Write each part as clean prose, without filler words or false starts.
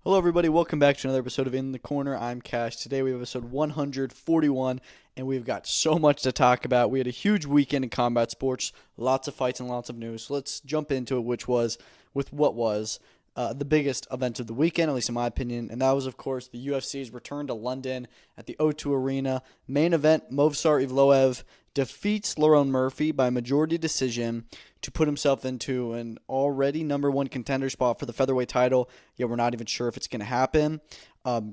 Hello, everybody. Welcome back to another episode of In the Corner. I'm Cash. Today we have episode 141, and we've got so much to talk about. We had a huge weekend in combat sports, lots of fights and lots of news. So let's jump into it, which was the biggest event of the weekend, at least in my opinion, and that was, of course, the UFC's return to London at the O2 Arena. Main event, Movsar Evloev defeats Lerone Murphy by majority decision to put himself into an already number one contender spot for the featherweight title. Yeah, we're not even sure if it's going to happen.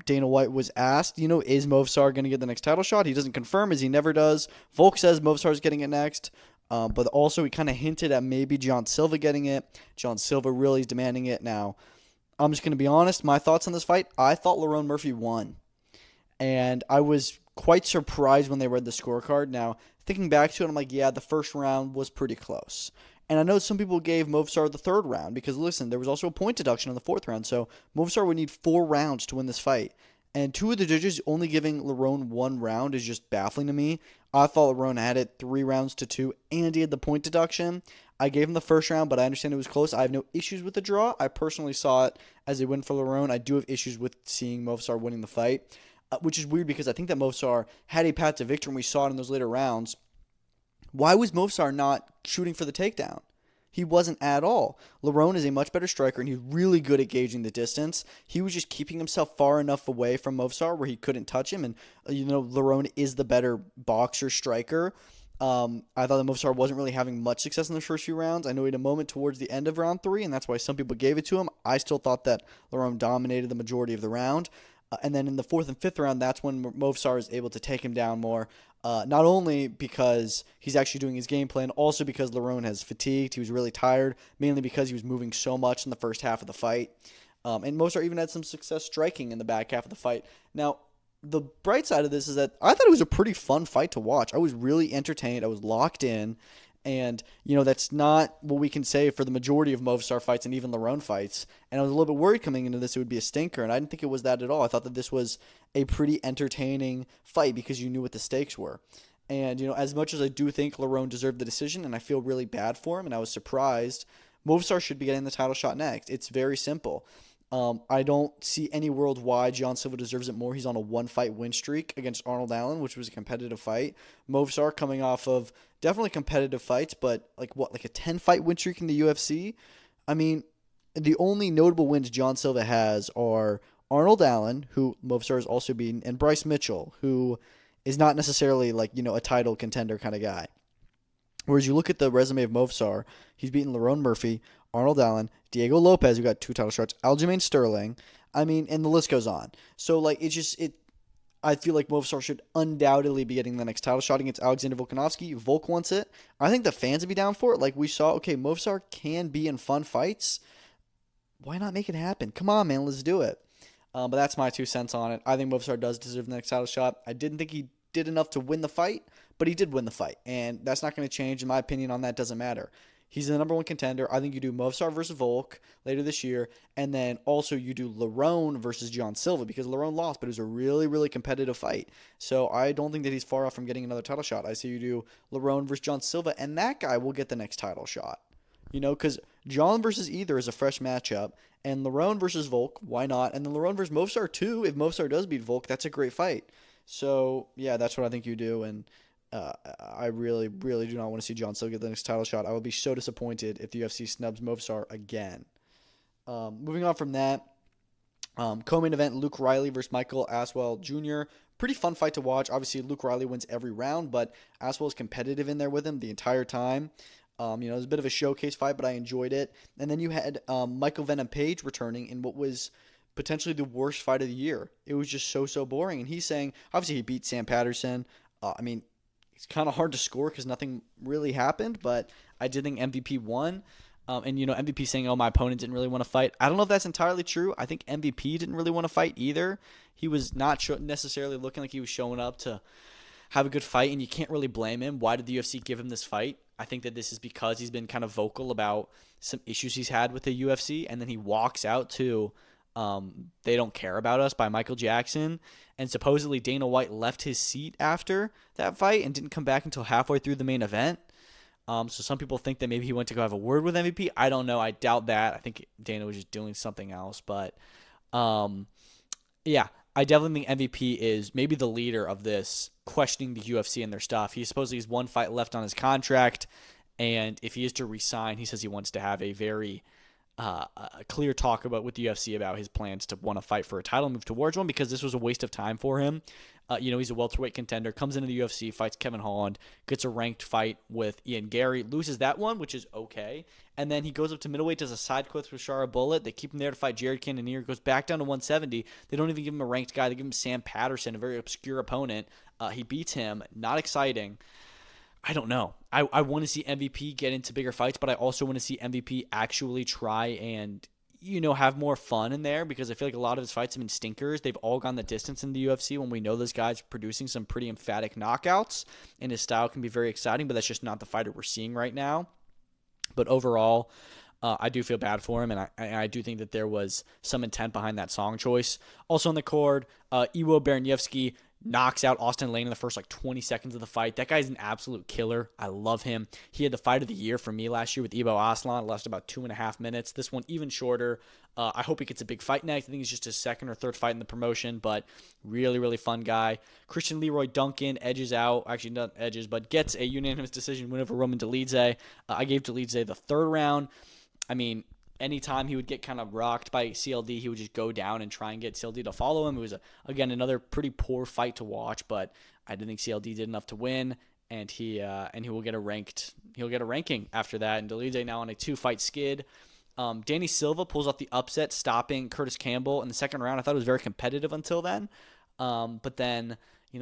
Dana White was asked, is Movsar going to get the next title shot? He doesn't confirm, as he never does. Volk says Movsar is getting it next. But also he kind of hinted at maybe John Silva getting it. John Silva really is demanding it. Now, I'm just going to be honest. My thoughts on this fight, I thought Lerone Murphy won. And I was quite surprised when they read the scorecard. Now, thinking back to it, I'm like, yeah, the first round was pretty close. And I know some people gave Movsar the third round because, listen, there was also a point deduction on the fourth round. So Movsar would need 4 rounds to win this fight. And 2 of the judges only giving Lerone 1 round is just baffling to me. I thought Lerone had it 3 rounds to 2, and he had the point deduction. I gave him the first round, but I understand it was close. I have no issues with the draw. I personally saw it as a win for Lerone. I do have issues with seeing Movsar winning the fight, which is weird because I think that Movsar had a path to victory, and we saw it in those later rounds. Why was Movsar not shooting for the takedown? He wasn't at all. Lerone is a much better striker, and he's really good at gauging the distance. He was just keeping himself far enough away from Movsar where he couldn't touch him, and Lerone is the better boxer striker. I thought that Movsar wasn't really having much success in the first few rounds. I know he had a moment towards the end of round 3, and that's why some people gave it to him. I still thought that Lerone dominated the majority of the round. And then in the 4th and 5th round, that's when Movsar is able to take him down more. Not only because he's actually doing his game plan, also because Lerone has fatigued. He was really tired, mainly because he was moving so much in the first half of the fight. And Movsar even had some success striking in the back half of the fight. Now, the bright side of this is that I thought it was a pretty fun fight to watch. I was really entertained. I was locked in. And, that's not what we can say for the majority of Movsar fights and even Lerone fights. And I was a little bit worried coming into this it would be a stinker, and I didn't think it was that at all. I thought that this was a pretty entertaining fight because you knew what the stakes were. And, as much as I do think Lerone deserved the decision, and I feel really bad for him, and I was surprised, Movsar should be getting the title shot next. It's very simple. I don't see any world why John Silva deserves it more. He's on a 1-fight win streak against Arnold Allen, which was a competitive fight. Movsar coming off of definitely competitive fights, but like a 10-fight win streak in the UFC? I mean, the only notable wins John Silva has are Arnold Allen, who Movsar has also beaten, and Bryce Mitchell, who is not necessarily a title contender kind of guy. Whereas you look at the resume of Movsar, he's beaten Lerone Murphy, Arnold Allen, Diego Lopez, who got 2 title shots, Aljamain Sterling. And the list goes on. So, I feel like Movsar should undoubtedly be getting the next title shot against Alexander Volkanovski. Volk wants it. I think the fans would be down for it. Like we saw, okay, Movsar can be in fun fights. Why not make it happen? Come on, man, let's do it. But that's my 2 cents on it. I think Movsar does deserve the next title shot. I didn't think he did enough to win the fight, but he did win the fight. And that's not going to change. In my opinion on that, doesn't matter. He's the number 1 contender. I think you do Movsar versus Volk later this year, and then also you do Lerone versus John Silva because Lerone lost, but it was a really, really competitive fight. So I don't think that he's far off from getting another title shot. I say you do Lerone versus John Silva, and that guy will get the next title shot. Because John versus either is a fresh matchup, and Lerone versus Volk, why not? And then Lerone versus Movsar too. If Movsar does beat Volk, that's a great fight. So yeah, that's what I think you do, and I really, really do not want to see John Silva get the next title shot. I will be so disappointed if the UFC snubs Movsar again. Moving on from that, co-main event, Luke Riley versus Michael Aswell Jr. Pretty fun fight to watch. Obviously, Luke Riley wins every round, but Aswell is competitive in there with him the entire time. It was a bit of a showcase fight, but I enjoyed it. And then you had Michael Venom Page returning in what was potentially the worst fight of the year. It was just so boring. And he's saying, obviously, he beat Sam Patterson. It's kind of hard to score because nothing really happened, but I did think MVP won. And MVP saying, my opponent didn't really want to fight. I don't know if that's entirely true. I think MVP didn't really want to fight either. He was not necessarily looking like he was showing up to have a good fight, and you can't really blame him. Why did the UFC give him this fight? I think that this is because he's been kind of vocal about some issues he's had with the UFC, and then he walks out to They Don't Care About Us by Michael Jackson. And supposedly Dana White left his seat after that fight and didn't come back until halfway through the main event. So some people think that maybe he went to go have a word with MVP. I don't know. I doubt that. I think Dana was just doing something else. But Yeah, I definitely think MVP is maybe the leader of this, questioning the UFC and their stuff. He supposedly has one fight left on his contract, and if he is to resign, he says he wants to have a very a clear talk about with the UFC about his plans to want to fight for a title, move towards one, because this was a waste of time for him. He's a welterweight contender, comes into the UFC, fights Kevin Holland, gets a ranked fight with Ian Gary, loses that one, which is okay, and then he goes up to middleweight, does a side quest with Shara Bullet. They keep him there to fight Jared Cannonier, goes back down to 170. They don't even give him a ranked guy. They give him Sam Patterson, a very obscure opponent. He beats him. Not exciting. I don't know. I want to see MVP get into bigger fights, but I also want to see MVP actually try and, have more fun in there, because I feel like a lot of his fights have been stinkers. They've all gone the distance in the UFC when we know this guy's producing some pretty emphatic knockouts, and his style can be very exciting, but that's just not the fighter we're seeing right now. But overall, I do feel bad for him, and I do think that there was some intent behind that song choice. Also on the card, Iwo Baraniewski knocks out Austin Lane in the first 20 seconds of the fight. That guy's an absolute killer. I love him. He had the fight of the year for me last year with Ibo Aslan. It lasted about 2.5 minutes. This one even shorter. I hope he gets a big fight next. I think it's just his second or third fight in the promotion, but really, really fun guy. Christian Leroy Duncan edges out. Actually, not edges, but gets a unanimous decision win over Roman Dolidze. I gave Dolidze the third round. I mean, anytime he would get kind of rocked by CLD, he would just go down and try and get CLD to follow him. It was, again, another pretty poor fight to watch, but I didn't think CLD did enough to win, and he will get a ranking after that. And Dolidze now on a 2-fight skid. Danny Silva pulls off the upset, stopping Curtis Campbell in the second round. I thought it was very competitive until then, but then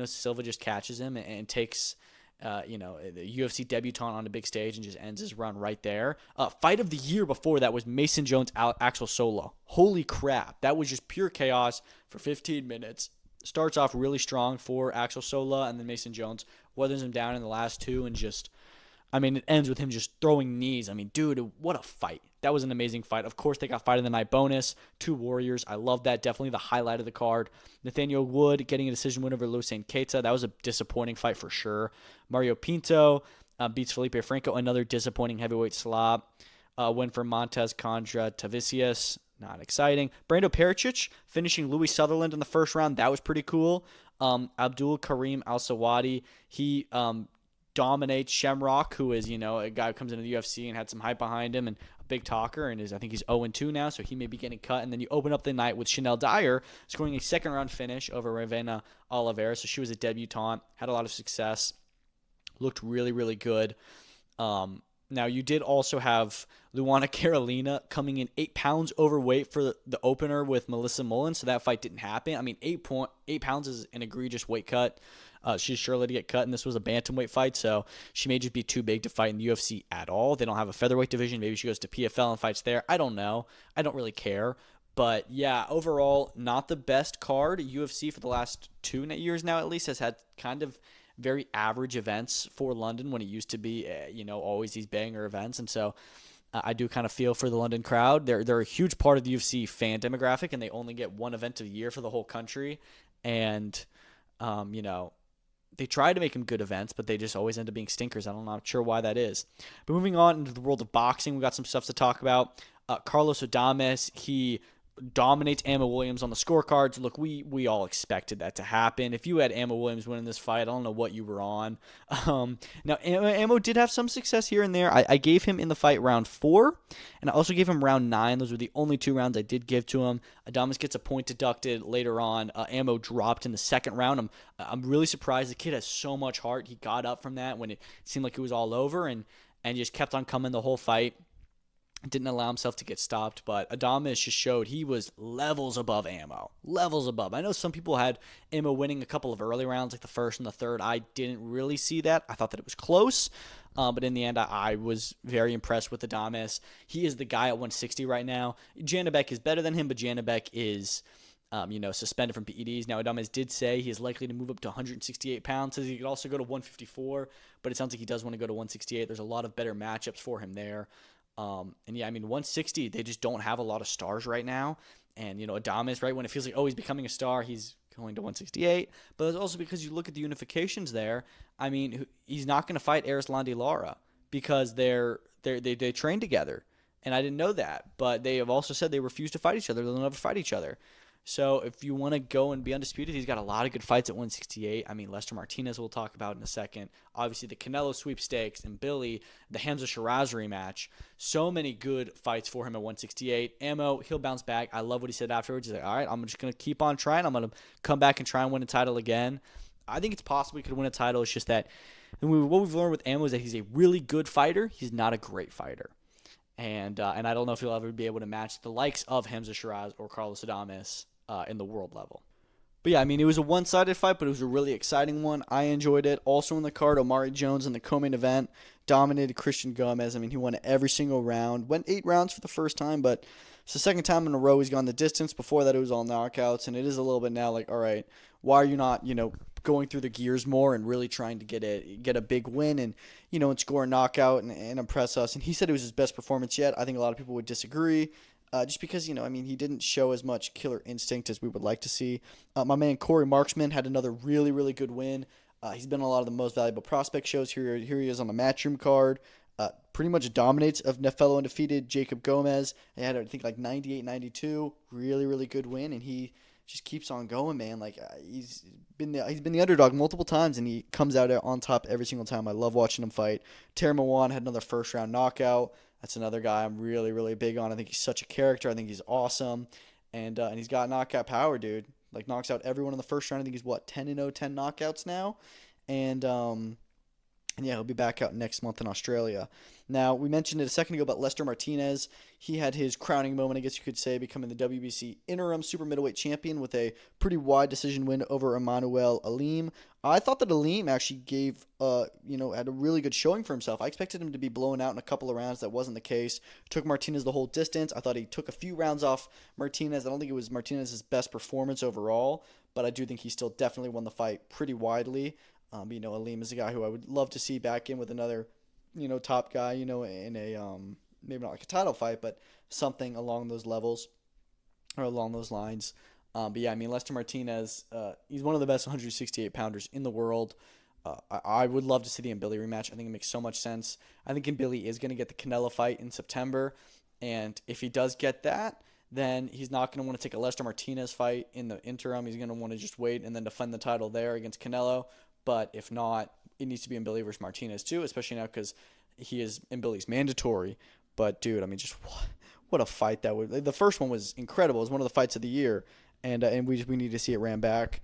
Silva just catches him and takes the UFC debutant on a big stage and just ends his run right there. Fight of the year before that was Mason Jones, Axel Sola. Holy crap. That was just pure chaos for 15 minutes. Starts off really strong for Axel Sola, and then Mason Jones weathers him down in the last two, and it ends with him just throwing knees. Dude, what a fight. That was an amazing fight. Of course, they got fight of the night bonus. 2 Warriors. I love that. Definitely the highlight of the card. Nathaniel Wood getting a decision win over Lucien Keita. That was a disappointing fight for sure. Mario Pinto beats Felipe Franco. Another disappointing heavyweight slop. Win for Montez contra Tavicius. Not exciting. Brando Pericic finishing Louis Sutherland in the first round. That was pretty cool. Abdul Karim Al-Sawadi. He dominates Shamrock, who is, a guy who comes into the UFC and had some hype behind him and a big talker, and I think he's 0-2 now, so he may be getting cut. And then you open up the night with Chanel Dyer scoring a second-round finish over Ravena Oliveira. So she was a debutante, had a lot of success, looked really, really good. Now, you did also have Luana Carolina coming in 8 pounds overweight for the opener with Melissa Mullen, so that fight didn't happen. 8 pounds is an egregious weight cut. She's surely to get cut, and this was a bantamweight fight, so she may just be too big to fight in the UFC at all. They don't have a featherweight division. Maybe she goes to PFL and fights there. I don't know. I don't really care. But, yeah, overall, not the best card. UFC for the last 2 years now, at least, has had kind of very average events for London when it used to be, always these banger events. And so I do kind of feel for the London crowd. They're a huge part of the UFC fan demographic, and they only get one event a year for the whole country. And, they try to make them good events, but they just always end up being stinkers. I'm not sure why that is. But moving on into the world of boxing, we got some stuff to talk about. Carlos Adames, he dominates Amma Williams on the scorecards. Look, we all expected that to happen. If you had Amma Williams winning this fight, I don't know what you were on. Now, Amma did have some success here and there. I gave him in the fight round 4, and I also gave him round 9. Those were the only 2 rounds I did give to him. Adames gets a point deducted later on. Amma dropped in the second round. I'm really surprised. The kid has so much heart. He got up from that when it seemed like it was all over and just kept on coming the whole fight. Didn't allow himself to get stopped, but Adames just showed he was levels above Ammo. Levels above. I know some people had Ammo winning a couple of early rounds, like the first and the third. I didn't really see that. I thought that it was close, but in the end, I was very impressed with Adames. He is the guy at 160 right now. Janibek is better than him, but Janibek is suspended from PEDs. Now, Adames did say he is likely to move up to 168 pounds. Says he could also go to 154, but it sounds like he does want to go to 168. There's a lot of better matchups for him there. 160, they just don't have a lot of stars right now. And, Adames, right, when it feels like, he's becoming a star, he's going to 168. But it's also because you look at the unifications there. He's not going to fight Arislandi Lara because they train together. And I didn't know that. But they have also said they refuse to fight each other. They'll never fight each other. So if you want to go and be undisputed, he's got a lot of good fights at 168. I mean, Lester Martinez we'll talk about in a second. Obviously, the Canelo sweepstakes and Billy, the Hamza Shiraz rematch. So many good fights for him at 168. Ammo, he'll bounce back. I love what he said afterwards. He's like, all right, I'm just going to keep on trying. I'm going to come back and try and win a title again. I think it's possible he could win a title. It's just that what we've learned with Ammo is that he's a really good fighter. He's not a great fighter. And I don't know if he'll ever be able to match the likes of Hamza Shiraz or Carlos Adames in the world level. But yeah, I mean, it was a one-sided fight, but it was a really exciting one. I enjoyed it. Also in the card, Omari Jones in the co-main event dominated Christian Gomez. I mean, he won every single round. Went 8 rounds for the first time, but it's the second time in a row he's gone the distance. Before that, it was all knockouts, and it is a little bit now like, all right, why are you not, going through the gears more and really trying to get a big win and, and score a knockout and impress us? And he said it was his best performance yet. I think a lot of people would disagree. Just because, he didn't show as much killer instinct as we would like to see. My man Corey Marksman had another really, really good win. He's been on a lot of the most valuable prospect shows. Here he is on the Matchroom card. Pretty much dominates of fellow undefeated Jacob Gomez. He had, I think, like 98-92. Really, really good win, and he just keeps on going, man. Like he's been the underdog multiple times, and he comes out on top every single time. I love watching him fight. Terry Mawan had another first-round knockout. That's another guy I'm really, really big on. I think he's such a character. I think he's awesome. And he's got knockout power, dude. Like, knocks out everyone in the first round. I think he's, 10-0, 10 knockouts now. And yeah, he'll be back out next month in Australia. Now, we mentioned it a second ago about Lester Martinez. He had his crowning moment, I guess you could say, becoming the WBC interim super middleweight champion with a pretty wide decision win over Immanuwel Aleem. I thought that Aleem actually gave, had a really good showing for himself. I expected him to be blown out in a couple of rounds. That wasn't the case. Took Martinez the whole distance. I thought he took a few rounds off Martinez. I don't think it was Martinez's best performance overall, but I do think he still definitely won the fight pretty widely. Aleem is a guy who I would love to see back in with another, top guy, in a, maybe not like a title fight, but something along those levels or along those lines. But yeah, Lester Martinez, he's one of the best 168-pounders in the world. I would love to see the Billy rematch. I think it makes so much sense. I think Billy is going to get the Canelo fight in September, and if he does get that, then he's not going to want to take a Lester Martinez fight in the interim. He's going to want to just wait and then defend the title there against Canelo. But if not, it needs to be Billy versus Martinez too, especially now because he is Billy's mandatory. But dude, just what a fight that would. The first one was incredible. It was one of the fights of the year, and we need to see it ran back.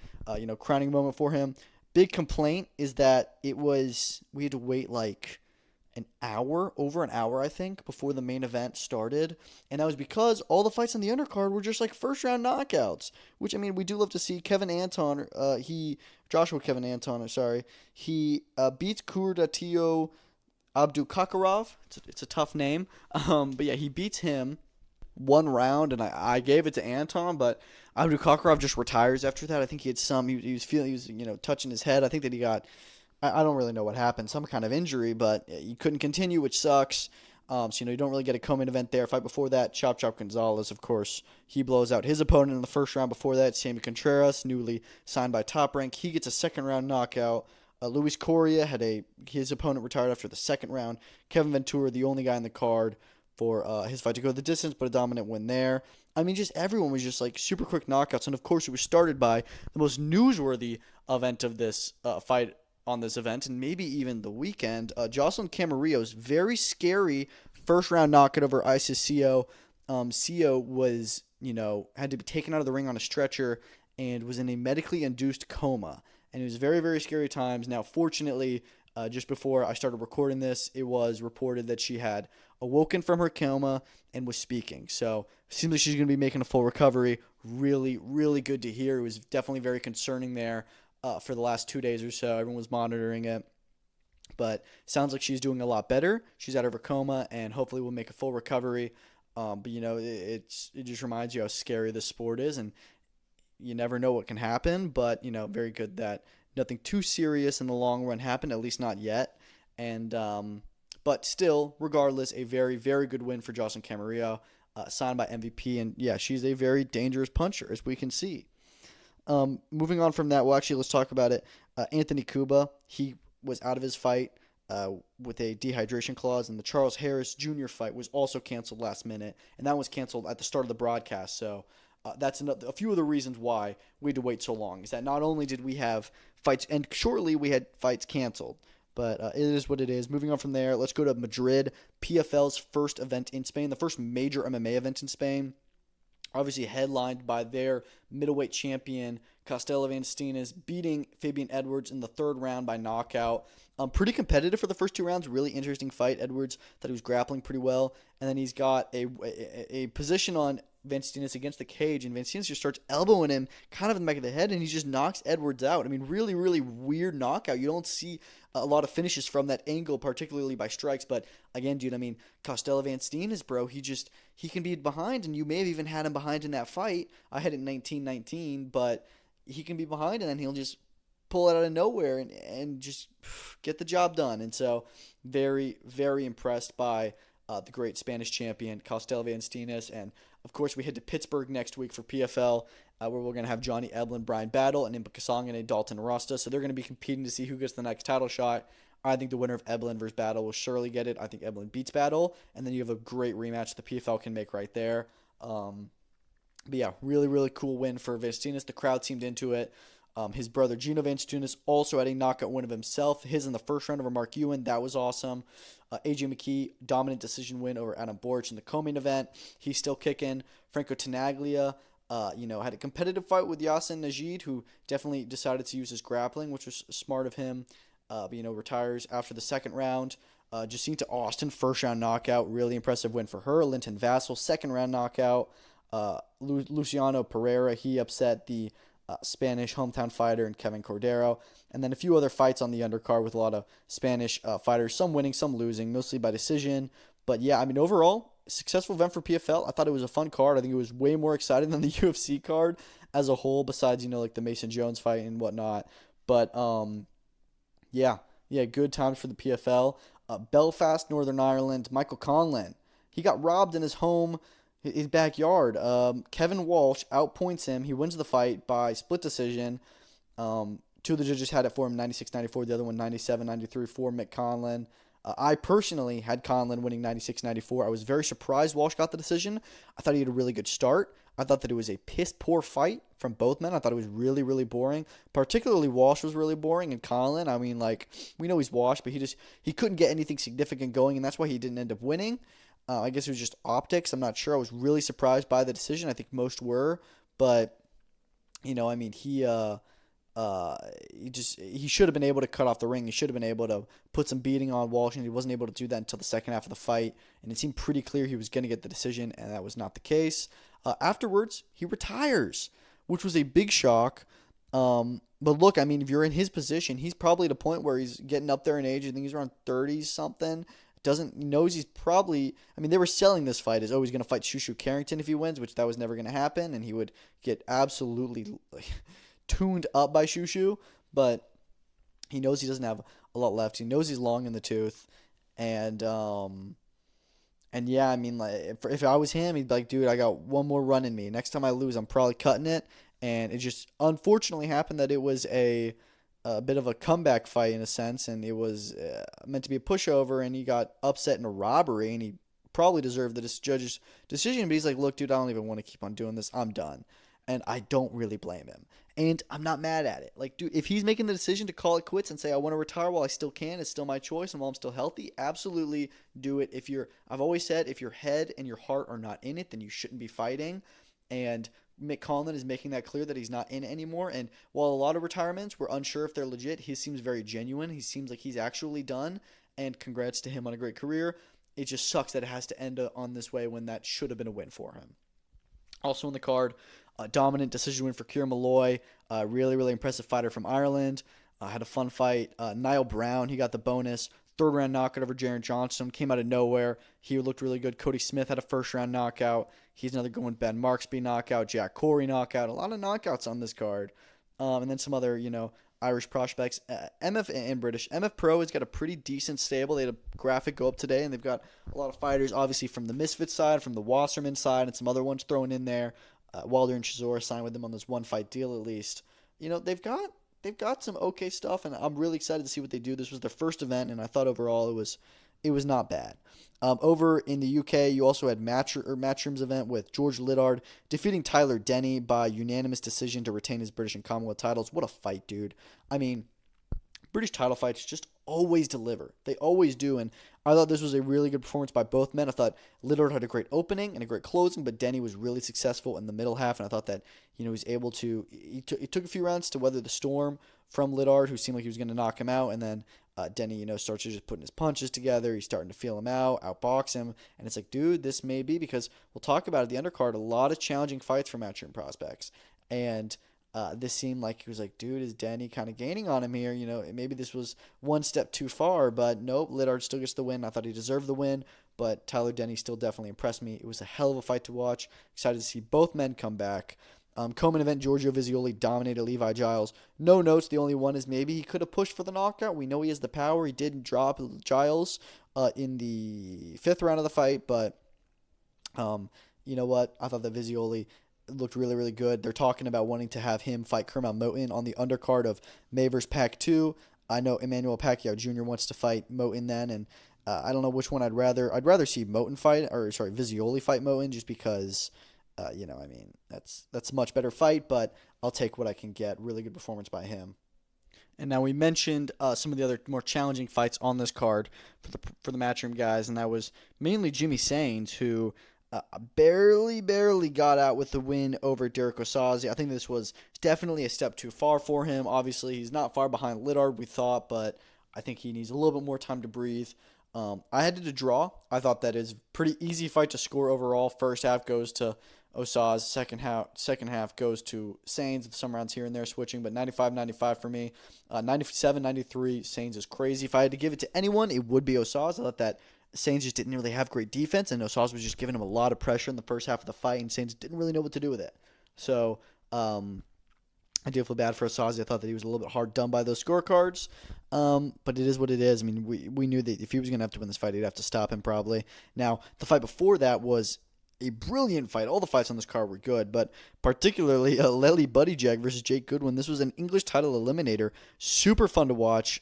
Crowning moment for him. Big complaint is that we had to wait like over an hour, I think, before the main event started. And that was because all the fights on the undercard were just like first round knockouts, which, we do love to see. Joshua Kevin Anton, he beats Kurdatio Abdukakarov. It's a tough name. But yeah, he beats him one round, and I gave it to Anton, but Abdukakarov just retires after that. I think he was touching his head. I think that he got, I don't really know what happened, some kind of injury, but he couldn't continue, which sucks. You don't really get a co-main event there. Fight before that, Chop Gonzalez, of course, he blows out his opponent in the first round. Before that, Sammy Contreras, newly signed by Top Rank. He gets a second-round knockout. Luis Correa had his opponent retired after the second round. Kevin Ventura, the only guy in the card for his fight to go the distance, but a dominant win there. Just everyone was just like super quick knockouts. And of course, it was started by the most newsworthy event of this fight on this event, and maybe even the weekend. Jocelyn Camarillo's very scary first round knockout over Isis Sio. Sio was, had to be taken out of the ring on a stretcher and was in a medically induced coma. And it was very, very scary times. Now, fortunately, just before I started recording this, it was reported that she had awoken from her coma and was speaking. So it seems like she's going to be making a full recovery. Really, really good to hear. It was definitely very concerning there for the last 2 days or so. Everyone was monitoring it. But sounds like she's doing a lot better. She's out of her coma and hopefully will make a full recovery. But, it just reminds you how scary this sport is. And you never know what can happen. But, very good that nothing too serious in the long run happened, at least not yet. And but still, regardless, a very, very good win for Jocelyn Camarillo, signed by MVP. And, yeah, she's a very dangerous puncher, as we can see. Moving on from that, let's talk about it. Anthony Cuba, he was out of his fight with a dehydration clause, and the Charles Harris Jr. fight was also canceled last minute, and that was canceled at the start of the broadcast. So That's a few of the reasons why we had to wait so long. Is that not only did we have fights, and shortly we had fights canceled, but it is what it is. Moving on from there, let's go to Madrid, PFL's first event in Spain, the first major MMA event in Spain. Obviously headlined by their middleweight champion, Costello Van Steenis, beating Fabian Edwards in the third round by knockout. Pretty competitive for the first 2 rounds. Really interesting fight. Edwards thought he was grappling pretty well. And then he's got a position on Van Steenis against the cage, and Van Steenis just starts elbowing him kind of in the back of the head, and he just knocks Edwards out. I mean, really, really weird knockout. You don't see a lot of finishes from that angle, particularly by strikes. But again, dude, I mean, Costello Van Steenis, bro, he can be behind, and you may have even had him behind in that fight. I had it 19-19, but he can be behind, and then he'll just pull it out of nowhere and just get the job done. And so very, very impressed by the great Spanish champion, Costello Van Steenis. And, of course, we head to Pittsburgh next week for PFL, where we're going to have Johnny Eblen, Brian Battle, and Impa Kasong and Dalton Rasta. So they're going to be competing to see who gets the next title shot. I think the winner of Eblen versus Battle will surely get it. I think Eblen beats Battle, and then you have a great rematch the PFL can make right there. But yeah, really, really cool win for Van Steenis. The crowd seemed into it. His brother Gino Van Steenis also had a knockout win of himself. His in the first round over Mark Ewan. That was awesome. AJ McKee, dominant decision win over Adam Borch in the co-main event. He's still kicking. Franco Tenaglia, had a competitive fight with Yasin Najid, who definitely decided to use his grappling, which was smart of him. Retires after the second round. Jacinta Austin, first round knockout. Really impressive win for her. Linton Vassell, second round knockout. Luciano Pereira, he upset the Spanish hometown fighter and Kevin Cordero. And then a few other fights on the undercard with a lot of Spanish fighters, some winning, some losing, mostly by decision. But yeah, I mean, overall, successful event for PFL. I thought it was a fun card. I think it was way more exciting than the UFC card as a whole, besides, like the Mason Jones fight and whatnot. But yeah, good times for the PFL. Belfast, Northern Ireland, Michael Conlan. He got robbed in his backyard. Kevin Walsh outpoints him. He wins the fight by split decision. Two of the judges had it for him, 96-94. The other one, 97-93 for Mick Conlan. I personally had Conlan winning 96-94. I was very surprised Walsh got the decision. I thought he had a really good start. I thought that it was a piss-poor fight from both men. I thought it was really, really boring. Particularly Walsh was really boring, and Conlan, I mean, we know he's Walsh, but he couldn't get anything significant going, and that's why he didn't end up winning. I guess it was just optics. I'm not sure. I was really surprised by the decision. I think most were, but he should have been able to cut off the ring. He should have been able to put some beating on Walsh, and he wasn't able to do that until the second half of the fight. And it seemed pretty clear he was going to get the decision, and that was not the case. Afterwards, he retires, which was a big shock. But look, I mean, if you're in his position, he's probably at a point where he's getting up there in age. I think he's around 30-something. Knows he's probably, I mean, they were selling this fight as, he's going to fight Shushu Carrington if he wins, which that was never going to happen, and he would get absolutely tuned up by Shushu, but he knows he doesn't have a lot left. He knows he's long in the tooth, and yeah, I mean, if I was him, he'd be like, dude, I got one more run in me. Next time I lose, I'm probably cutting it, and it just unfortunately happened that it was a bit of a comeback fight in a sense, and it was meant to be a pushover, and he got upset in a robbery, and he probably deserved the judge's decision, but he's like, look, dude, I don't even want to keep on doing this. I'm done. And I don't really blame him. And I'm not mad at it. Like, dude, if he's making the decision to call it quits and say, I want to retire while I still can, it's still my choice, and while I'm still healthy, absolutely do it. I've always said, if your head and your heart are not in it, then you shouldn't be fighting. And Mick Conlan is making that clear that he's not in it anymore. And while a lot of retirements, we're unsure if they're legit, his seems very genuine. He seems like he's actually done. And congrats to him on a great career. It just sucks that it has to end on this way when that should have been a win for him. Also in the card, dominant decision win for Kieran Malloy. Really, really impressive fighter from Ireland. Had a fun fight. Niall Brown, he got the bonus. Third round knockout over Jaron Johnstone. Came out of nowhere. He looked really good. Cody Smith had a first round knockout. He's another good one. Ben Marksby knockout. Jack Corey knockout. A lot of knockouts on this card. And then some other, Irish prospects. MF and British. MF Pro has got a pretty decent stable. They had a graphic go up today, and they've got a lot of fighters, obviously from the Misfits side, from the Wasserman side, and some other ones thrown in there. Wilder and Chisora signed with them on this one fight deal at least. They've got some okay stuff, and I'm really excited to see what they do. This was their first event, and I thought overall it was it was not bad. Over in the UK, you also had Matchroom's event with George Liddard defeating Tyler Denny by unanimous decision to retain his British and Commonwealth titles. What a fight, dude. I mean, British title fights just always deliver. They always do, and I thought this was a really good performance by both men. I thought Liddard had a great opening and a great closing, but Denny was really successful in the middle half, and I thought that he was able to. It took a few rounds to weather the storm from Liddard, who seemed like he was going to knock him out, and then Denny, starts to just putting his punches together. He's starting to feel him out, outbox him, and it's like, dude, this may be because we'll talk about it. The undercard, a lot of challenging fights for Matchroom prospects, and this seemed like he was like, dude, is Denny kind of gaining on him here? Maybe this was one step too far, but nope, Liddard still gets the win. I thought he deserved the win, but Tyler Denny still definitely impressed me. It was a hell of a fight to watch. Excited to see both men come back. Co-main event, Giorgio Visioli dominated Levi Giles. No notes. The only one is maybe he could have pushed for the knockout. We know he has the power. He didn't drop Giles in the 5th round of the fight, but you know what? I thought that Visioli looked really, really good. They're talking about wanting to have him fight Kermel Moten on the undercard of May vs. Pac 2. I know Emmanuel Pacquiao Jr. wants to fight Moten then, and I don't know which one I'd rather. I'd rather see Visioli fight Moten just because, that's a much better fight, but I'll take what I can get. Really good performance by him. And now we mentioned some of the other more challenging fights on this card for the Matchroom guys, and that was mainly Jimmy Sains, who barely got out with the win over Derek Osaze. I think this was definitely a step too far for him. Obviously, he's not far behind Liddard, we thought, but I think he needs a little bit more time to breathe. I had to draw. I thought that is a pretty easy fight to score overall. First half goes to Osaze. Second half goes to Sains, with some rounds here and there switching, but 95-95 for me. 97-93, Sains is crazy. If I had to give it to anyone, it would be Osaze. I thought that Sains just didn't really have great defense, and Osaze was just giving him a lot of pressure in the first half of the fight, and Sains didn't really know what to do with it. So I do feel bad for Osaze. I thought that he was a little bit hard done by those scorecards, but it is what it is. I mean, we knew that if he was going to have to win this fight, he'd have to stop him probably. Now, the fight before that was a brilliant fight. All the fights on this card were good, but particularly Lely Buttigieg versus Jake Goodwin. This was an English title eliminator. Super fun to watch.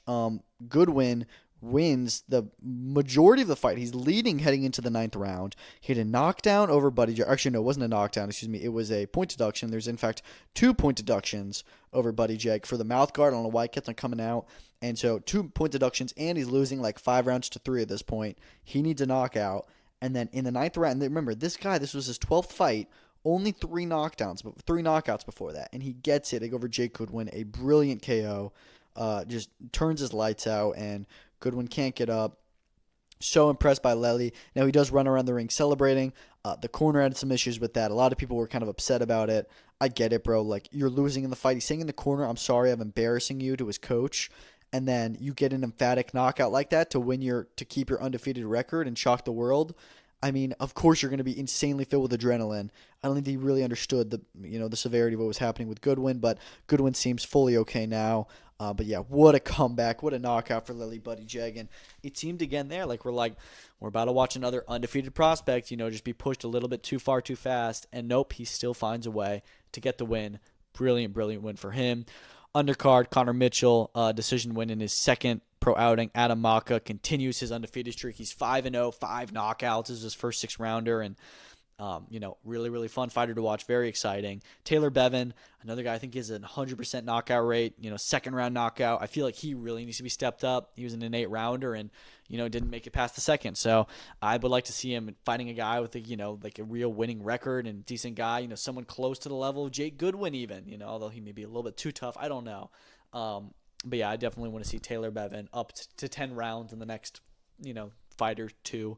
Goodwin wins the majority of the fight. He's leading heading into the 9th round. He had a knockdown over Buttigieg. Actually, no, it wasn't a knockdown. Excuse me. It was a point deduction. There's, in fact, 2 point deductions over Buttigieg for the mouth guard. I don't know why it kept on coming out. And so 2 point deductions, and he's losing like 5 rounds to 3 at this point. He needs a knockout. And then in the 9th round, and remember, this was his 12th fight. Only 3 knockouts before that. And he gets it over Jake Goodwin. A brilliant KO. Just turns his lights out, and Goodwin can't get up. So impressed by Lely. Now he does run around the ring celebrating. The corner had some issues with that. A lot of people were kind of upset about it. I get it, bro. Like, you're losing in the fight. He's saying in the corner, "I'm sorry, I'm embarrassing you," to his coach. And then you get an emphatic knockout like that to keep your undefeated record and shock the world. I mean, of course you're going to be insanely filled with adrenaline. I don't think he really understood the severity of what was happening with Goodwin, but Goodwin seems fully okay now. But yeah, what a comeback, what a knockout for Lely Buttigieg, and it seemed again there like we're about to watch another undefeated prospect, just be pushed a little bit too far too fast, and nope, he still finds a way to get the win. Brilliant win for him. Undercard, Connor Mitchell, decision win in his second pro outing. Adam Maka continues his undefeated streak. He's 5-0, 5 knockouts. This is his first 6-rounder, and really fun fighter to watch. Very exciting. Taylor Bevan, another guy I think is a 100% knockout rate. Second round knockout. I feel like he really needs to be stepped up. He was an 8-rounder and didn't make it past the second. So I would like to see him fighting a guy with a real winning record and decent guy. Someone close to the level of Jake Goodwin even. Although he may be a little bit too tough. I don't know. But yeah, I definitely want to see Taylor Bevan up to 10 rounds in the next fight or two.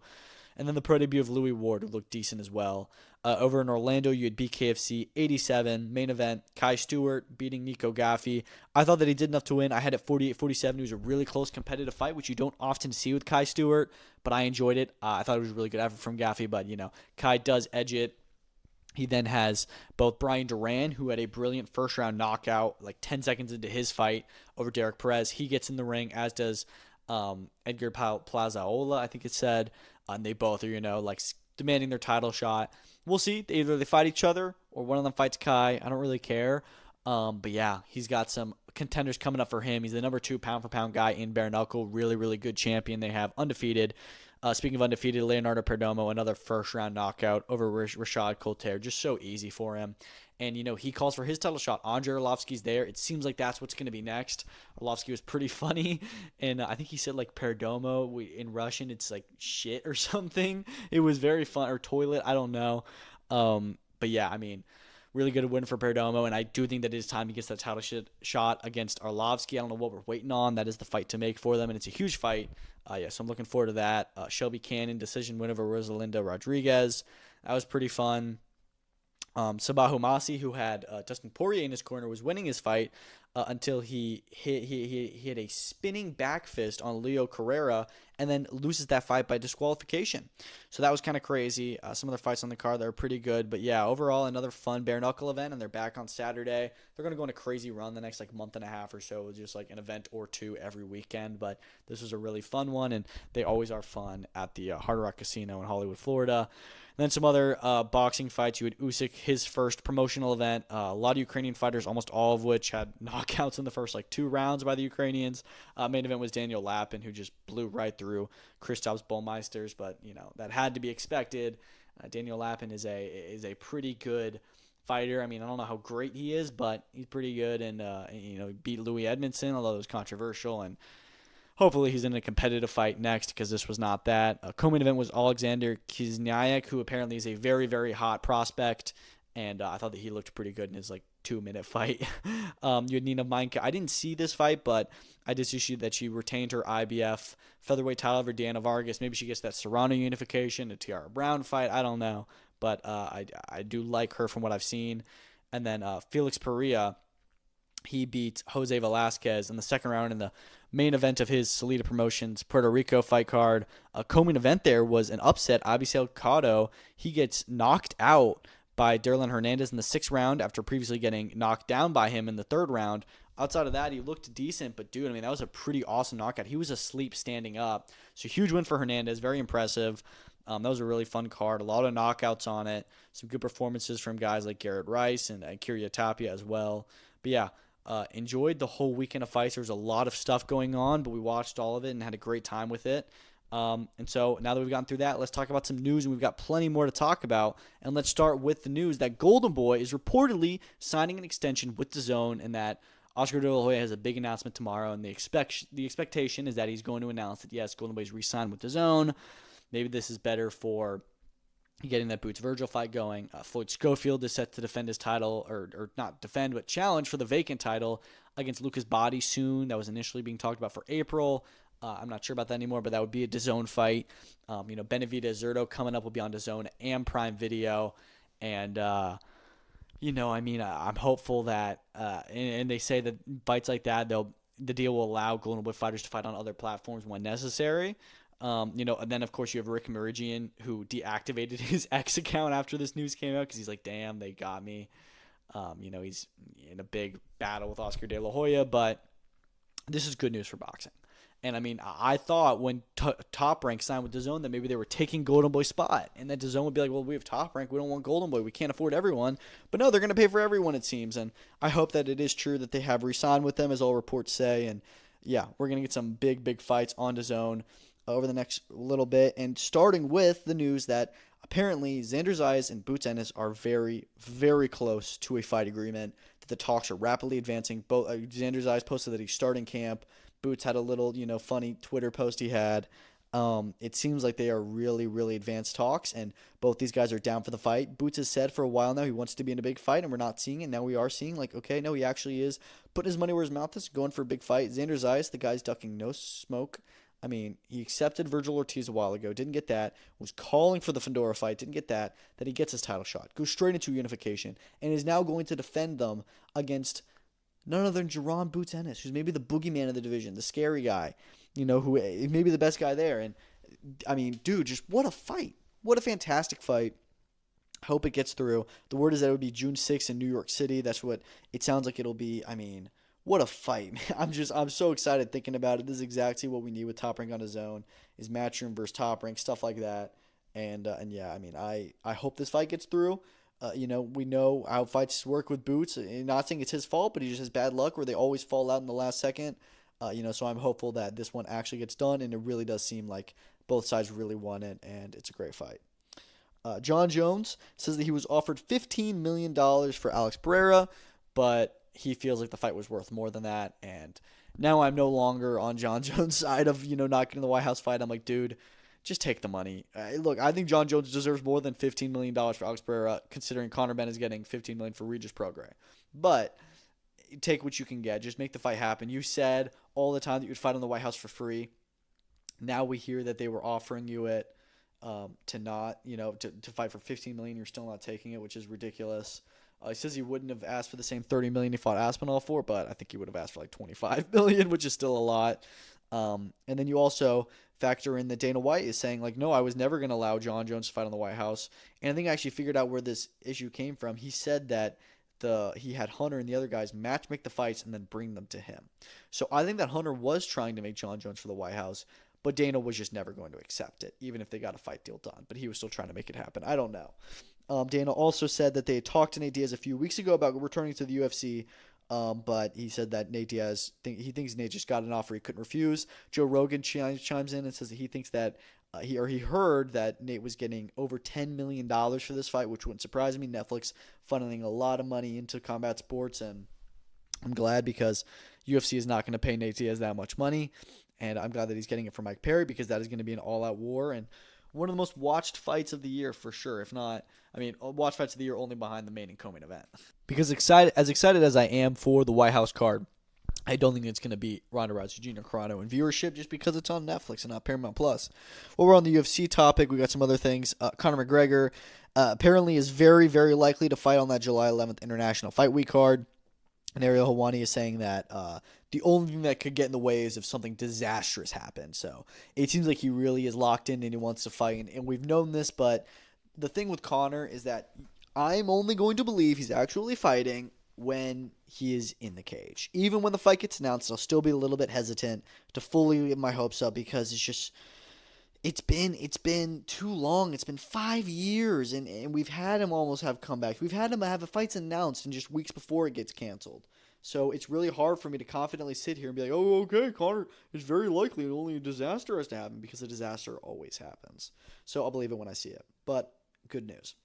And then the pro debut of Louis Ward, who looked decent as well. Over in Orlando, you had BKFC 87, main event, Kai Stewart beating Nico Gaffi. I thought that he did enough to win. I had it 48-47. It was a really close competitive fight, which you don't often see with Kai Stewart, but I enjoyed it. I thought it was a really good effort from Gaffi, but, Kai does edge it. He then has both Brian Duran, who had a brilliant first-round knockout, like 10 seconds into his fight over Derek Perez. He gets in the ring, as does Edgar Plazaola, I think it said. And they both are, demanding their title shot. We'll see. Either they fight each other or one of them fights Kai. I don't really care. But yeah, he's got some contenders coming up for him. He's the number 2 pound for pound guy in bare knuckle. Really, really good champion. They have undefeated. Speaking of undefeated, Leonardo Perdomo, another first round knockout over Rashad Colter. Just so easy for him. And, he calls for his title shot. Andre Arlovsky's there. It seems like that's what's going to be next. Arlovsky was pretty funny. And I think he said, like, Perdomo in Russian. It's like shit or something. It was very fun. Or toilet. I don't know. But yeah, really good win for Perdomo, and I do think that it is time he gets that title shot against Arlovsky. I don't know what we're waiting on. That is the fight to make for them, and it's a huge fight. So I'm looking forward to that. Shelby Cannon, decision win over Rosalinda Rodriguez. That was pretty fun. Sabahu Masi, who had Dustin Poirier in his corner, was winning his fight until he hit a spinning back fist on Leo Carrera and then loses that fight by disqualification. So that was kind of crazy. Some other fights on the card that are pretty good. But yeah, overall, another fun bare knuckle event, and they're back on Saturday. They're going to go on a crazy run the next month and a half or so, just like an event or two every weekend. But this was a really fun one, and they always are fun at the Hard Rock Casino in Hollywood, Florida. And then some other boxing fights. You had Usyk, his first promotional event. A lot of Ukrainian fighters, almost all of which had knockouts in the first 2 rounds by the Ukrainians. Main event was Daniel Lapin, who just blew right through Kristaps Bullmeisters, but that had to be expected. Daniel Lapin is a pretty good fighter. I don't know how great he is, but he's pretty good, and he beat Louis Edmondson, although it was controversial, and hopefully he's in a competitive fight next, because this was not that. Co-main event was Alexander Kizniak, who apparently is a very, very hot prospect, and I thought that he looked pretty good in his 2-minute fight. You had Nina Mainka. I didn't see this fight, but I did see that she retained her IBF featherweight title over Deanna Vargas. Maybe she gets that Serrano unification, a Tiara Brown fight. I don't know, but I do like her from what I've seen. And then Felix Pereira, he beat Jose Velasquez in the second round in the main event of his Salida Promotions Puerto Rico fight card. A co-main event there was an upset. Abisel Cotto, he gets knocked out by Derlin Hernandez in the 6th round after previously getting knocked down by him in the 3rd round. Outside of that, he looked decent, but dude, that was a pretty awesome knockout. He was asleep standing up. So huge win for Hernandez, very impressive. That was a really fun card. A lot of knockouts on it. Some good performances from guys like Garrett Rice and Kyria Tapia as well. But yeah, enjoyed the whole weekend of fights. There was a lot of stuff going on, but we watched all of it and had a great time with it. And so now that we've gotten through that, let's talk about some news, and we've got plenty more to talk about. And let's start with the news that Golden Boy is reportedly signing an extension with DAZN, and that Oscar De La Hoya has a big announcement tomorrow, and the expectation is that he's going to announce that, yes, Golden Boy is re-signed with DAZN. Maybe this is better for getting that Boots Virgil fight going. Floyd Schofield is set to defend his title, or not defend, but challenge for the vacant title against Lucas Body soon. That was initially being talked about for April. I'm not sure about that anymore, but that would be a DAZN fight. Benavidez Zerto coming up will be on DAZN and Prime Video. And, I'm hopeful that, and they say that fights like that, the deal will allow Golden Boy fighters to fight on other platforms when necessary. And then, of course, you have Rick Meridian, who deactivated his X account after this news came out because he's like, damn, they got me. He's in a big battle with Oscar De La Hoya, but this is good news for boxing. And, I thought when Top Rank signed with DAZN that maybe they were taking Golden Boy's spot, and that DAZN would be like, well, we have Top Rank, we don't want Golden Boy, we can't afford everyone. But no, they're going to pay for everyone, it seems. And I hope that it is true that they have re-signed with them, as all reports say. And, yeah, we're going to get some big, big fights on DAZN over the next little bit, and starting with the news that apparently Xander Zayas and Boots Ennis are very, very close to a fight agreement, that the talks are rapidly advancing. Both Xander Zayas posted that he's starting camp. Boots had a little, funny Twitter post he had. It seems like they are really, really advanced talks, and both these guys are down for the fight. Boots has said for a while now he wants to be in a big fight, and we're not seeing it. Now we are seeing, okay, no, he actually is putting his money where his mouth is, going for a big fight. Xander Zayas, the guy's ducking no smoke. He accepted Virgil Ortiz a while ago, didn't get that, was calling for the Fedora fight, didn't get that, then he gets his title shot, goes straight into unification, and is now going to defend them against none other than Jerron Boots Ennis, who's maybe the boogeyman of the division, the scary guy, who may be the best guy there. And, dude, just what a fight. What a fantastic fight. Hope it gets through. The word is that it would be June 6th in New York City. That's what it sounds like it'll be. What a fight. I'm so excited thinking about it. This is exactly what we need with Top Rank on DAZN, is Matchroom versus Top Rank, stuff like that. And yeah, I hope this fight gets through. We know how fights work with Boots. Not saying it's his fault, but he just has bad luck where they always fall out in the last second. So I'm hopeful that this one actually gets done, and it really does seem like both sides really want it, and it's a great fight. John Jones says that he was offered $15 million for Alex Pereira, but he feels like the fight was worth more than that. And now I'm no longer on John Jones' side of, not getting the White House fight. I'm like, dude, just take the money. Look, I think John Jones deserves more than $15 million for Alex Pereira, considering Conor Benn is getting $15 million for Regis Prograis. But take what you can get. Just make the fight happen. You said all the time that you'd fight on the White House for free. Now we hear that they were offering you it to not, to fight for $15 million. You're still not taking it, which is ridiculous. He says he wouldn't have asked for the same $30 million he fought Aspinall for, but I think he would have asked for like $25 million, which is still a lot. And then you also factor in that Dana White is saying like, no, I was never going to allow John Jones to fight on the White House. And I think I actually figured out where this issue came from. He said that he had Hunter and the other guys make the fights and then bring them to him. So I think that Hunter was trying to make John Jones for the White House, but Dana was just never going to accept it, even if they got a fight deal done. But he was still trying to make it happen. I don't know. Dana also said that they had talked to Nate Diaz a few weeks ago about returning to the UFC, but he said that Nate Diaz, he thinks Nate just got an offer he couldn't refuse. Joe Rogan chimes in and says that he thinks that he heard that Nate was getting over $10 million for this fight, which wouldn't surprise me. Netflix funneling a lot of money into combat sports, and I'm glad because UFC is not going to pay Nate Diaz that much money, and I'm glad that he's getting it from Mike Perry because that is going to be an all-out war and one of the most watched fights of the year for sure. If not, watched fights of the year only behind the main and co-main event. Because excited as I am for the White House card, I don't think it's going to beat Ronda Rousey Jr. Carano in viewership just because it's on Netflix and not Paramount Plus. While we're on the UFC topic, we got some other things. Conor McGregor apparently is very, very likely to fight on that July 11th International Fight Week card. And Ariel Helwani is saying that the only thing that could get in the way is if something disastrous happened. So it seems like he really is locked in and he wants to fight. And we've known this, but the thing with Conor is that I'm only going to believe he's actually fighting when he is in the cage. Even when the fight gets announced, I'll still be a little bit hesitant to fully get my hopes up because it's been too long. It's been 5 years, and we've had him almost have comebacks. We've had him have the fights announced in just weeks before it gets canceled. So it's really hard for me to confidently sit here and be like, oh, okay, Conor is very likely only a disaster has to happen because a disaster always happens. So I'll believe it when I see it. But good news.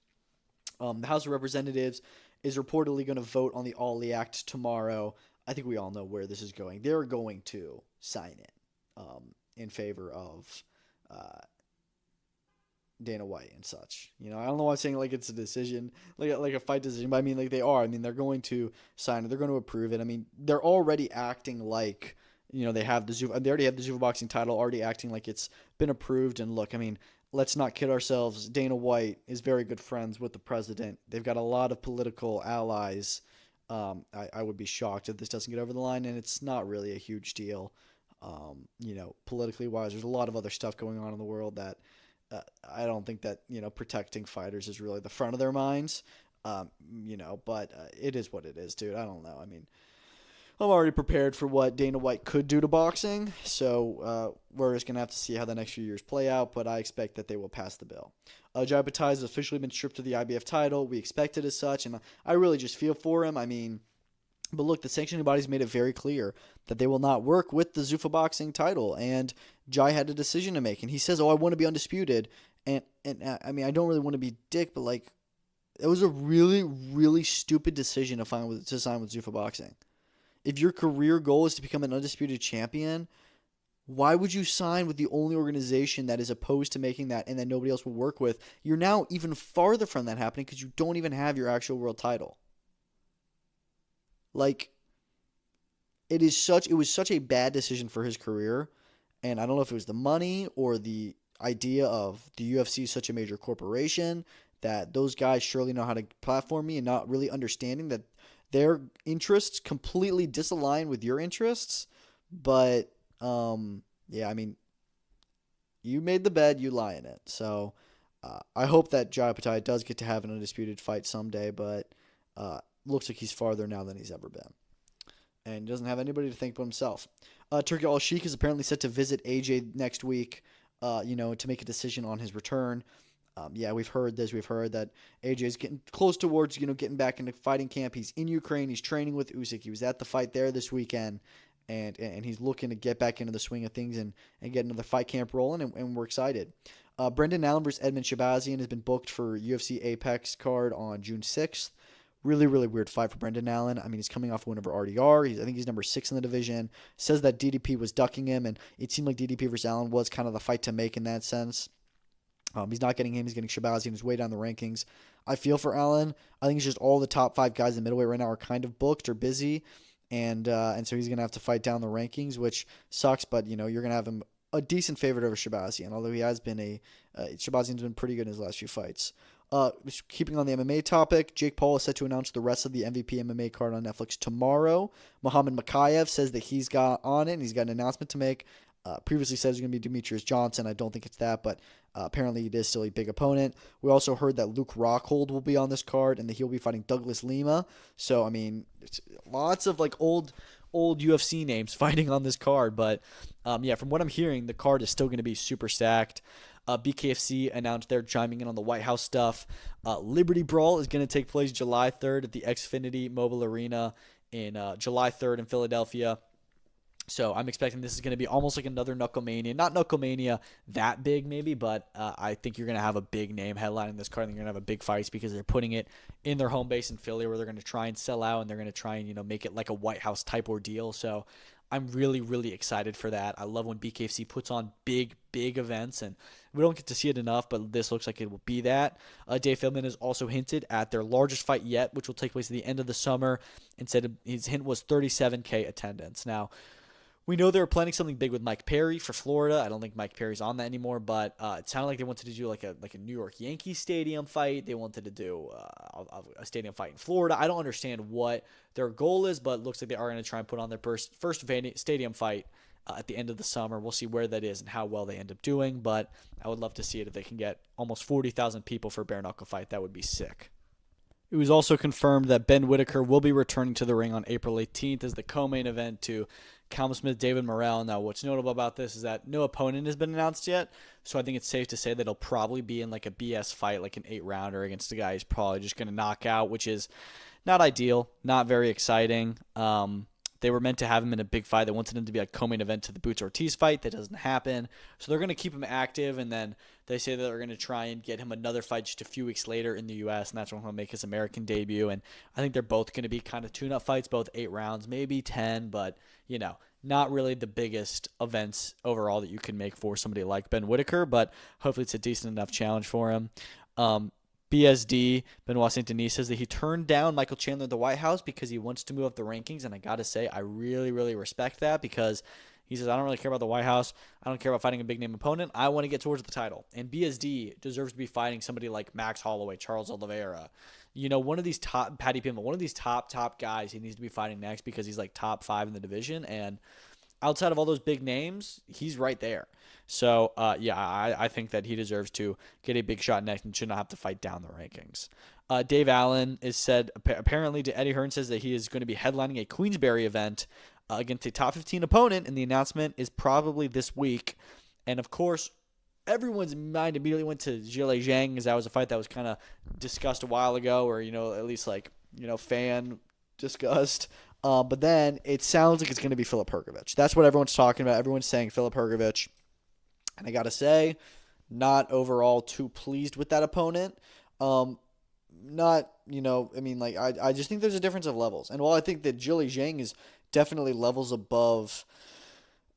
The House of Representatives is reportedly going to vote on the Ali Act tomorrow. I think we all know where this is going. They're going to sign it in favor of Dana White and such. I don't know why I'm saying like it's a decision, like a fight decision, but I mean like they are. I mean they're going to sign it. They're going to approve it. I mean they're already acting like they already have the Zuffa boxing title, already acting like it's been approved. And look, I mean let's not kid ourselves. Dana White is very good friends with the president. They've got a lot of political allies. I would be shocked if this doesn't get over the line, and it's not really a huge deal. Politically wise, there's a lot of other stuff going on in the world that I don't think that, protecting fighters is really the front of their minds. But it is what it is, dude. I don't know. I mean, I'm already prepared for what Dana White could do to boxing, so we're just going to have to see how the next few years play out, but I expect that they will pass the bill. Jai Bataille has officially been stripped of the IBF title. We expect it as such, and I really just feel for him. I mean, but look, the sanctioning bodies made it very clear that they will not work with the Zuffa boxing title, and Jai had a decision to make, and he says, I want to be undisputed, and I mean, I don't really want to be dick, but like, it was a really, really stupid decision to sign with Zuffa boxing. If your career goal is to become an undisputed champion, why would you sign with the only organization that is opposed to making that and that nobody else will work with? You're now even farther from that happening because you don't even have your actual world title. Like, it was such a bad decision for his career, and I don't know if it was the money or the idea of the UFC is such a major corporation that those guys surely know how to platform me and not really understanding that their interests completely disalign with your interests. But, yeah, I mean, you made the bed, you lie in it. So, I hope that Jai Bataille does get to have an undisputed fight someday, but looks like he's farther now than he's ever been. And doesn't have anybody to thank but himself. Turki Al-Sheikh is apparently set to visit AJ next week, to make a decision on his return. Yeah, we've heard this. We've heard that AJ is getting close towards, getting back into fighting camp. He's in Ukraine. He's training with Usyk. He was at the fight there this weekend, and he's looking to get back into the swing of things and get another fight camp rolling, and we're excited. Brendan Allen versus Edmund Shabazian has been booked for UFC Apex card on June 6th. Really, really weird fight for Brendan Allen. I mean, he's coming off a win over RDR. I think he's number 6 in the division. Says that DDP was ducking him, and it seemed like DDP versus Allen was kind of the fight to make in that sense. He's not getting him. He's getting Shabazian, who's way down the rankings. I feel for Allen. I think it's just all the top 5 guys in the middleweight right now are kind of booked or busy, and so he's going to have to fight down the rankings, which sucks, but, you're going to have him a decent favorite over Shabazian, although he has been Shabazian's been pretty good in his last few fights. Keeping on the MMA topic, Jake Paul is set to announce the rest of the MVP MMA card on Netflix tomorrow. Muhammad Makayev says that he's got on it, and he's got an announcement to make. Previously said it was going to be Demetrius Johnson. I don't think it's that, but apparently it is still a big opponent. We also heard that Luke Rockhold will be on this card, and that he'll be fighting Douglas Lima. So, I mean, it's lots of old UFC names fighting on this card. But, yeah, from what I'm hearing, the card is still going to be super stacked. BKFC announced they're chiming in on the White House stuff. Liberty Brawl is going to take place July 3rd at the Xfinity Mobile Arena in July 3rd in Philadelphia. So I'm expecting this is going to be almost like another Knucklemania. Not Knucklemania that big maybe, but I think you're going to have a big name headlining this card. I think you're going to have a big fight because they're putting it in their home base in Philly, where they're going to try and sell out, and they're going to try and make it like a White House type ordeal. So I'm really, really excited for that. I love when BKFC puts on big events, and we don't get to see it enough, but this looks like it will be that. Dave Feldman has also hinted at their largest fight yet, which will take place at the end of the summer, and said his hint was 37K attendance. Now, we know they were planning something big with Mike Perry for Florida. I don't think Mike Perry's on that anymore, but it sounded like they wanted to do like a New York Yankees stadium fight. They wanted to do a stadium fight in Florida. I don't understand what their goal is, but it looks like they are going to try and put on their first stadium fight at the end of the summer. We'll see where that is and how well they end up doing, but I would love to see it if they can get almost 40,000 people for a bare knuckle fight. That would be sick. It was also confirmed that Ben Whitaker will be returning to the ring on April 18th as the co-main event to Callum Smith, David Morrell. Now, what's notable about this is that no opponent has been announced yet, so I think it's safe to say that he'll probably be in like a BS fight, like an 8-rounder against a guy he's probably just going to knock out, which is not ideal, not very exciting. They were meant to have him in a big fight. They wanted him to be a co-main event to the Boots Ortiz fight. That doesn't happen. So they're going to keep him active, and then they say that they're going to try and get him another fight just a few weeks later in the U.S., and that's when he'll make his American debut. And I think they're both going to be kind of tune-up fights, both 8 rounds, maybe 10, but, not really the biggest events overall that you can make for somebody like Ben Whitaker, but hopefully it's a decent enough challenge for him. BSD, Benoit Saint Denis, says that he turned down Michael Chandler at the White House because he wants to move up the rankings, and I got to say, I really, really respect that because he says, I don't really care about the White House. I don't care about fighting a big-name opponent. I want to get towards the title. And BSD deserves to be fighting somebody like Max Holloway, Charles Oliveira. One of these top, Paddy Pimblett, one of these top guys he needs to be fighting next because he's like top 5 in the division, and outside of all those big names, he's right there. So, I think that he deserves to get a big shot next and should not have to fight down the rankings. Dave Allen is said, apparently to Eddie Hearn, says that he is going to be headlining a Queensberry event against a top 15 opponent, and the announcement is probably this week. And, of course, everyone's mind immediately went to Zhilei Zhang, because that was a fight that was kind of discussed a while ago, or, at least fan discussed. But then it sounds like it's going to be Filip Hrgović. That's what everyone's talking about. Everyone's saying Filip Hrgović. And I got to say, not overall too pleased with that opponent. I just think there's a difference of levels. And while I think that Zhilei Zhang is definitely levels above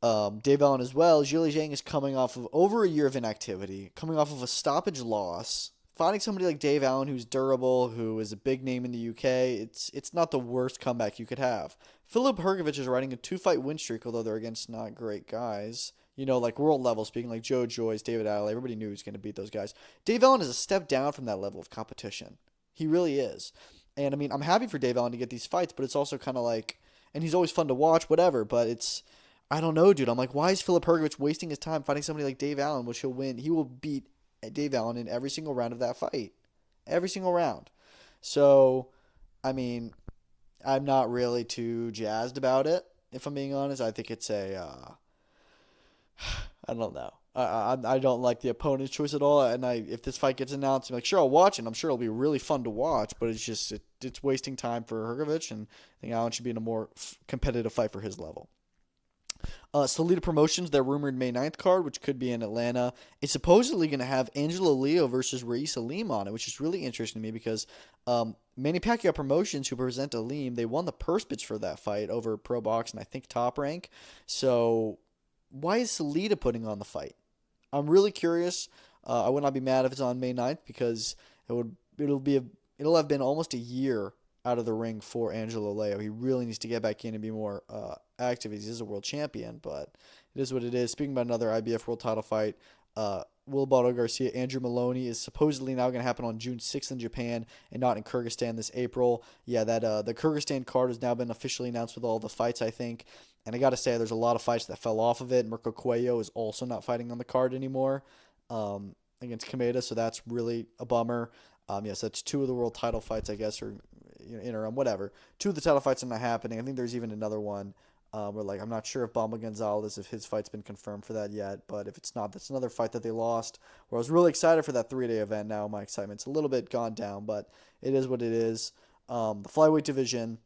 Dave Allen as well, Zhilei Zhang is coming off of over a year of inactivity, coming off of a stoppage loss. Finding somebody like Dave Allen who's durable, who is a big name in the UK, it's not the worst comeback you could have. Filip Hrgović is riding a 2-fight win streak, although they're against not great guys. Like world level, speaking like Joe Joyce, David Adelaide, everybody knew he was going to beat those guys. Dave Allen is a step down from that level of competition. He really is. And, I'm happy for Dave Allen to get these fights, but it's also kind of like, and he's always fun to watch, whatever, but I don't know, dude. I'm like, why is Filip Hrgović wasting his time fighting somebody like Dave Allen, which he'll win? He will beat Dave Allen in every single round of that fight. Every single round. So, I'm not really too jazzed about it, if I'm being honest. I think it's I don't know. I don't like the opponent's choice at all. And if this fight gets announced, I'm like, sure, I'll watch it. I'm sure it'll be really fun to watch, but it's wasting time for Hrgovic, and I think Allen should be in a more competitive fight for his level. Salida Promotions, their rumored May 9th card, which could be in Atlanta, is supposedly going to have Angelo Leo versus Reyes Aleem on it, which is really interesting to me because Manny Pacquiao Promotions, who present Aleem, they won the purse bids for that fight over Pro Box and I think Top Rank. So why is Salida putting on the fight? I'm really curious. I would not be mad if it's on May 9th because it'll have been almost a year out of the ring for Angelo Leo. He really needs to get back in and be more active. He is a world champion, but it is what it is. Speaking about another IBF world title fight, Wilbaldo Garcia, Andrew Maloney is supposedly now going to happen on June 6th in Japan and not in Kyrgyzstan this April. Yeah, that the Kyrgyzstan card has now been officially announced with all the fights, I think. And I got to say, there's a lot of fights that fell off of it. Mirko Cuello is also not fighting on the card anymore against Kameda, so that's really a bummer. Yes, that's two of the world title fights, I guess, or interim, whatever. Two of the title fights are not happening. I think there's even another one where, like, I'm not sure if Bamba Gonzalez, if his fight's been confirmed for that yet, but if it's not, that's another fight that they lost. Where I was really excited for that 3-day event. Now my excitement's a little bit gone down, but it is what it is. The flyweight division.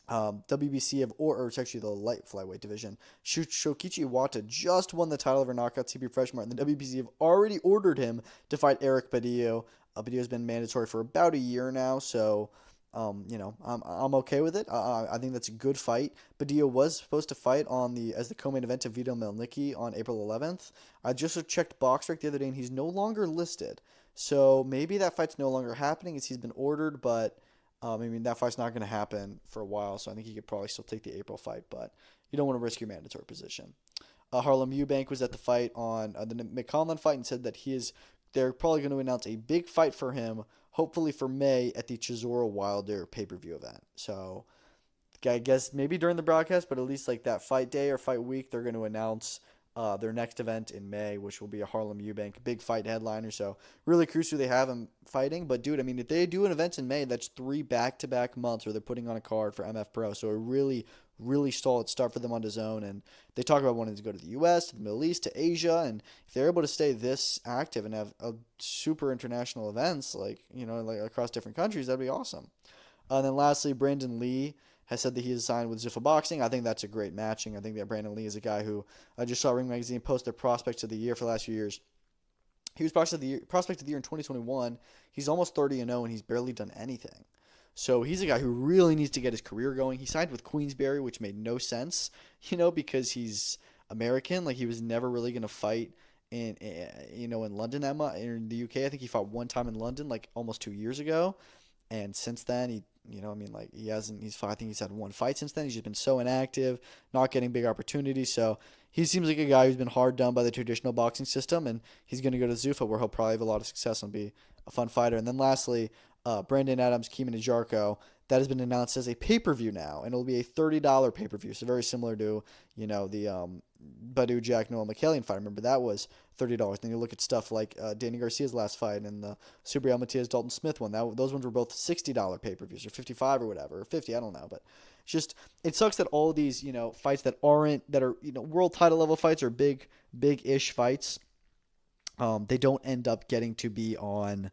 WBC or it's actually the light flyweight division. Shokichi Iwata just won the title over knockout CP Freshmart, and the WBC have already ordered him to fight Eric Badillo. Badillo's been mandatory for about a year now, so I'm okay with it. I think that's a good fight. Badillo was supposed to fight as the co-main event of Vito Melnicki on April 11th. I just checked BoxRec the other day, and he's no longer listed. So maybe that fight's no longer happening as he's been ordered, but that fight's not going to happen for a while, so I think he could probably still take the April fight, but you don't want to risk your mandatory position. Harlem Eubank was at the fight on the McConlan fight and said that they're probably going to announce a big fight for him, hopefully for May at the Chisora Wilder pay-per-view event. So I guess maybe during the broadcast, but at least like that fight day or fight week, they're going to announce their next event in May, which will be a Harlem Eubank big fight headliner. So really crucial they have him fighting. But dude, if they do an event in May, that's 3 back-to-back months where they're putting on a card for MF Pro. So a really, really solid start for them on DAZN. And they talk about wanting to go to the U.S., to the Middle East, to Asia. And if they're able to stay this active and have super international events, like across different countries, that'd be awesome. And then lastly, Brandon Lee has said that he is signed with Zuffa Boxing. I think that's a great matching. I think that Brandon Lee is a guy who I just saw Ring Magazine post their prospects of the year for the last few years. He was prospect of the year in 2021. He's almost 30-0, and he's barely done anything. So he's a guy who really needs to get his career going. He signed with Queensberry, which made no sense, because he's American. Like, he was never really going to fight in London, in the UK. I think he fought one time in London, like almost 2 years ago. And since then, I think he's had one fight since then. He's just been so inactive, not getting big opportunities. So he seems like a guy who's been hard done by the traditional boxing system, and he's going to go to Zuffa where he'll probably have a lot of success and be a fun fighter. And then lastly, Brandon Adams, Keeman Jarko, that has been announced as a pay-per-view now, and it'll be a $30 pay-per-view. So very similar to, the Badu Jack Noah McKellian fight. Remember, that was $30. Then you look at stuff like Danny Garcia's last fight and the Subriel Matias Dalton Smith one. Those ones were both $60 pay-per-views, or $55 or whatever, or $50, I don't know. But it sucks that all of these, fights that are world title level fights or big-ish fights, they don't end up getting to be on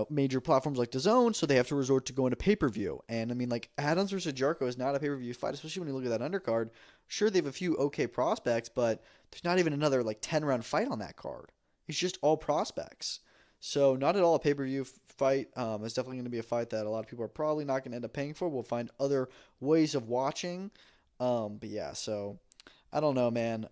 major platforms like DAZN, so they have to resort to going to pay-per-view. And Adams versus Jarko is not a pay-per-view fight, especially when you look at that undercard. Sure, they have a few okay prospects, but there's not even another 10-round fight on that card. It's just all prospects. So not at all a pay-per-view fight. It's definitely going to be a fight that a lot of people are probably not going to end up paying for. We'll find other ways of watching. But yeah, so I don't know, man.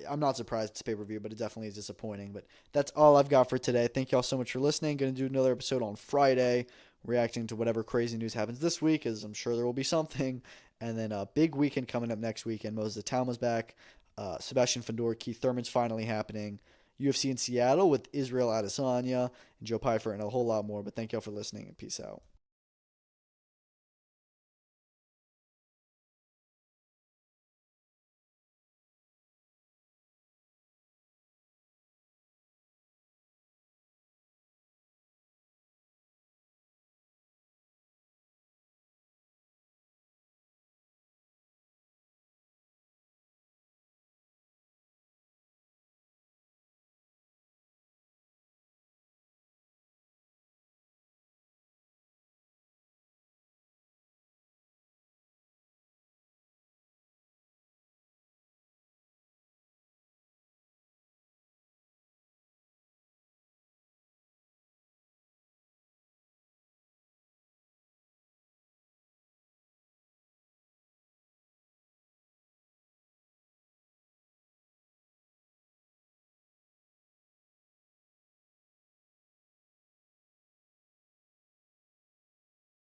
I'm not surprised it's pay-per-view, but it definitely is disappointing. But that's all I've got for today. Thank you all so much for listening. Going to do another episode on Friday, reacting to whatever crazy news happens this week, as I'm sure there will be something. And then a big weekend coming up next weekend. Moses Talma's back. Sebastian Fedor, Keith Thurman's finally happening. UFC in Seattle with Israel Adesanya and Joe Pyfer and a whole lot more. But thank you all for listening, and peace out.